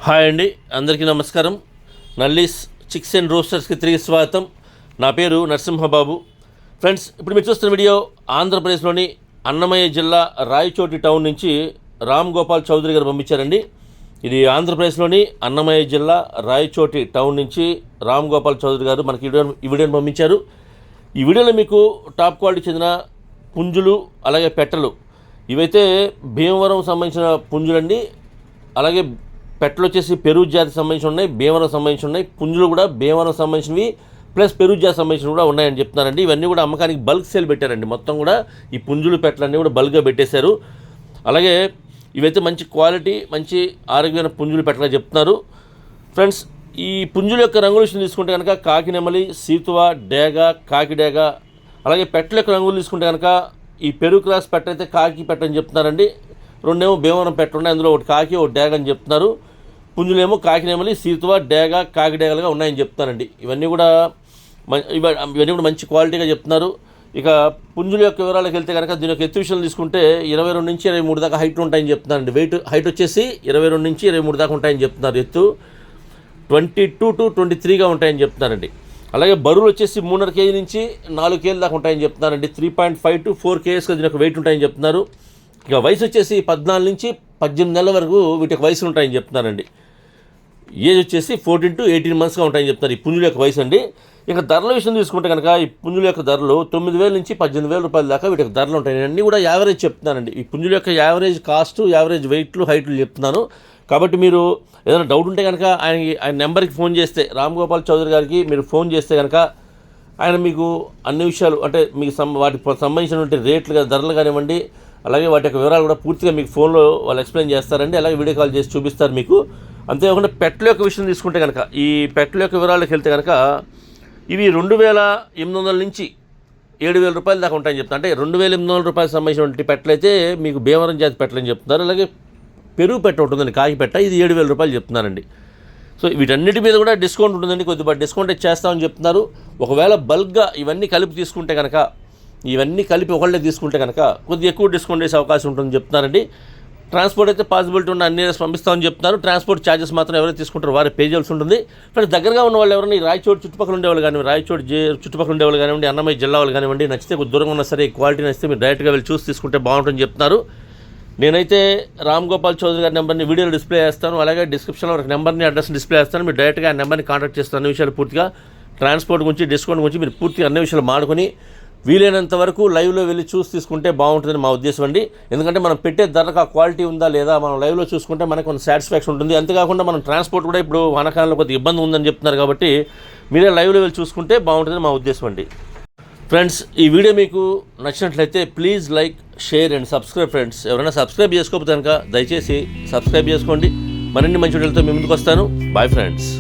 Hi అండి, అందరికీ నమస్కారం. నల్లీస్ చిక్స్ అండ్ రోస్టర్స్కి తిరిగి స్వాగతం. నా పేరు నరసింహబాబు. ఫ్రెండ్స్, ఇప్పుడు మీరు చూస్తున్న వీడియో ఆంధ్రప్రదేశ్లోని అన్నమయ్య జిల్లా రాయచోటి టౌన్ నుంచి రామ్ గోపాల్ చౌదరి గారు పంపించారండి. ఇది ఆంధ్రప్రదేశ్లోని అన్నమయ్య జిల్లా రాయచోటి టౌన్ నుంచి రామ్ గోపాల్ చౌదరి గారు మనకి ఈ వీడియోని పంపించారు. ఈ వీడియోలో మీకు టాప్ క్వాలిటీ చెందిన పుంజులు అలాగే పెట్టలు, ఇవైతే భీమవరం సంబంధించిన పుంజులండి. అలాగే పెట్టలు వచ్చేసి పెరుగు జాతికి సంబంధించి ఉన్నాయి, భీమవరం సంబంధించి ఉన్నాయి. పుంజులు కూడా భీమవరం సంబంధించినవి ప్లస్ పెరుగు జాతి సంబంధించినవి కూడా ఉన్నాయని చెప్తున్నారండి. ఇవన్నీ కూడా అమ్మకానికి బల్క్ సేల్ పెట్టారండి. మొత్తం కూడా ఈ పుంజులు పెట్టలన్నీ కూడా బల్క్గా పెట్టేశారు. అలాగే ఇవైతే మంచి క్వాలిటీ, మంచి ఆరోగ్యమైన పుంజులు పెట్టలుగా చెప్తున్నారు. ఫ్రెండ్స్, ఈ పుంజుల యొక్క రంగుల విషయం తీసుకుంటే కనుక కాకి నెమలి, సీతువ, డేగ, కాకి డేగ. అలాగే పెట్టల యొక్క రంగులు తీసుకుంటే కనుక ఈ పెరుగు క్రాస్ పెట్ట అయితే కాకి పెట్ట అని చెప్తున్నారండి. రెండేమో భీమవరం పెట్ట ఉన్నాయి, అందులో ఒకటి కాకి ఒకటి డేగ అని చెప్తున్నారు. పుంజులేమో కాకి నెమలి, సీతువ, డేగ, కాకి డేగలుగా ఉన్నాయని చెప్తున్నారండి. ఇవన్నీ కూడా మంచి క్వాలిటీగా చెప్తున్నారు. ఇక పుంజుల యొక్క వివరాలకు వెళ్తే కనుక దీని యొక్క ఎత్తు విషయాలు తీసుకుంటే 22 నుంచి 23 దాకా హైట్ ఉంటాయని చెప్తున్నారండి. హైట్ వచ్చేసి 22 నుంచి 23 దాకా ఉంటాయని చెప్తున్నారు. ఎత్తు 22 to 23గా ఉంటాయని చెప్తున్నారండి. అలాగే బరువులు వచ్చేసి 3.5 kg నుంచి 4 kg దాకా ఉంటాయని చెప్తున్నారండి. 3.5 to 4 kgs దీని యొక్క వెయిట్ ఉంటాయని చెప్తున్నారు. ఇక వయసు వచ్చేసి 14 నుంచి 18 నెలల వరకు వీటి యొక్క వయసులు ఉంటాయని చెప్తున్నారండి. ఏజ్ వచ్చేసి 14 to 18 monthsగా ఉంటాయని చెప్తున్నారు ఈ పుంజుల యొక్క వయసు అండి. ఇక ధరల విషయం తీసుకుంటే కనుక ఈ పుంజుల యొక్క ధరలు 9,000 నుంచి 18,000 రూపాయల దాకా వీటి యొక్క ధరలు ఉంటాయి. అన్నీ కూడా యావరేజ్ చెప్తున్నానండి. ఈ పుంజుల యొక్క యావరేజ్ కాస్ట్, యావరేజ్ వెయిట్లు, హైట్లు చెప్తున్నాను. కాబట్టి మీరు ఏదైనా డౌట్ ఉంటే కనుక ఆయన నెంబర్కి ఫోన్ చేస్తే, రామ్ గోపాల్ చౌదరి గారికి మీరు ఫోన్ చేస్తే కనుక ఆయన మీకు అన్ని విషయాలు, అంటే మీకు వాటికి సంబంధించినటువంటి రేట్లు, ధరలు కానివ్వండి, అలాగే వాటి యొక్క వివరాలు కూడా పూర్తిగా మీకు ఫోన్లో వాళ్ళు ఎక్స్ప్లెయిన్ చేస్తారండి. అలాగే వీడియో కాల్ చేసి చూపిస్తారు మీకు. అంతేకాకుండా పెట్టల యొక్క విషయం తీసుకుంటే కనుక ఈ పెట్టల యొక్క వివరాలకు వెళ్తే కనుక ఇవి 2,800 నుంచి 7,000 రూపాయల దాకా ఉంటాయని చెప్తాను. అంటే 2,800 రూపాయలకు సంబంధించినటువంటి పెట్టలు అయితే మీకు భీమవరం జాతి పెట్టలని చెప్తున్నారు. అలాగే పెరుగు పెట్ట ఉంటుందండి, కాకి పెట్ట, ఇది 7,000 రూపాయలు చెప్తున్నారండి. సో వీటన్నిటి మీద కూడా డిస్కౌంట్ ఉంటుందండి, కొద్దిగా డిస్కౌంట్ చేస్తామని చెప్తున్నారు. ఒకవేళ బల్క్గా ఇవన్నీ కలిపి తీసుకుంటే కనుక, ఇవన్నీ కలిపి ఒకళ్ళే తీసుకుంటే కనుక కొద్దిగా ఎక్కువ డిస్కౌంట్ చేసే అవకాశం ఉంటుందని చెప్తున్నారండి. ట్రాన్స్పోర్ట్ అయితే పాసిబిలిటీ ఉన్న అన్ని పంపిస్తామని చెప్తున్నారు. ట్రాన్స్పోర్ట్ ఛార్జెస్ మాత్రం ఎవరైతే తీసుకుంటారో వారి పే చేయాల్సి ఉంటుంది. ఫ్రెండ్స్, దగ్గరగా ఉన్న వాళ్ళు ఎవరైనా రాయచోటి చుట్టుపక్కల ఉండేవాళ్ళు కానివ్వండి, రాయచోటి చుట్టుపక్కల ఉండేవాళ్ళు కానివ్వండి, అన్నమయ్య జిల్లా వాళ్ళు కానివ్వండి, నచ్చితే కొద్ది దూరంగా ఉన్నా సరే క్వాలిటీ నచ్చితే మీరు డైరెక్ట్గా వెళ్ళి చూసి తీసుకుంటే బాగుంటుందని చెప్తున్నారు. నేనైతే రామ్ గోపాల్ చౌదరి గారి నెంబర్ని వీడియోలో డిస్ప్లే చేస్తాను. అలాగే డిస్క్రిప్షన్లో ఒక నెంబర్ని, అడ్రస్ డిస్ప్లే చేస్తాను. మీరు డైరెక్ట్గా ఆ నెంబర్ని కాంటాక్ట్ చేస్తాను. అన్ని విషయాలు పూర్తిగా ట్రాన్స్పోర్ట్ గురించి, డిస్కౌంట్ గురించి మీరు పూర్తిగా అన్ని విషయాలు మాడుకొని వీలైనంత వరకు లైవ్లో వెళ్ళి చూసి తీసుకుంటే బాగుంటుందని మా ఉద్దేశం అండి. ఎందుకంటే మనం పెట్టే ధరకు ఆ క్వాలిటీ ఉందా లేదా మనం లైవ్లో చూసుకుంటే మనకు కొంత సాటిస్ఫాక్షన్ ఉంటుంది. అంతేకాకుండా మనం ట్రాన్స్పోర్ట్ కూడా ఇప్పుడు వానాకాలంలో కొద్దిగా ఇబ్బంది ఉందని చెప్తున్నారు. కాబట్టి మీరే లైవ్లో వెళ్ళి చూసుకుంటే బాగుంటుందని మా ఉద్దేశం అండి. ఫ్రెండ్స్, ఈ వీడియో మీకు నచ్చినట్లయితే please like, share and subscribe. Friends, ఎవరైనా సబ్స్క్రైబ్ చేసుకోకపోతే కనుక దయచేసి సబ్స్క్రైబ్ చేసుకోండి. మరిన్ని మంచి వీడియోలతో మీ ముందుకు వస్తాను. Bye friends.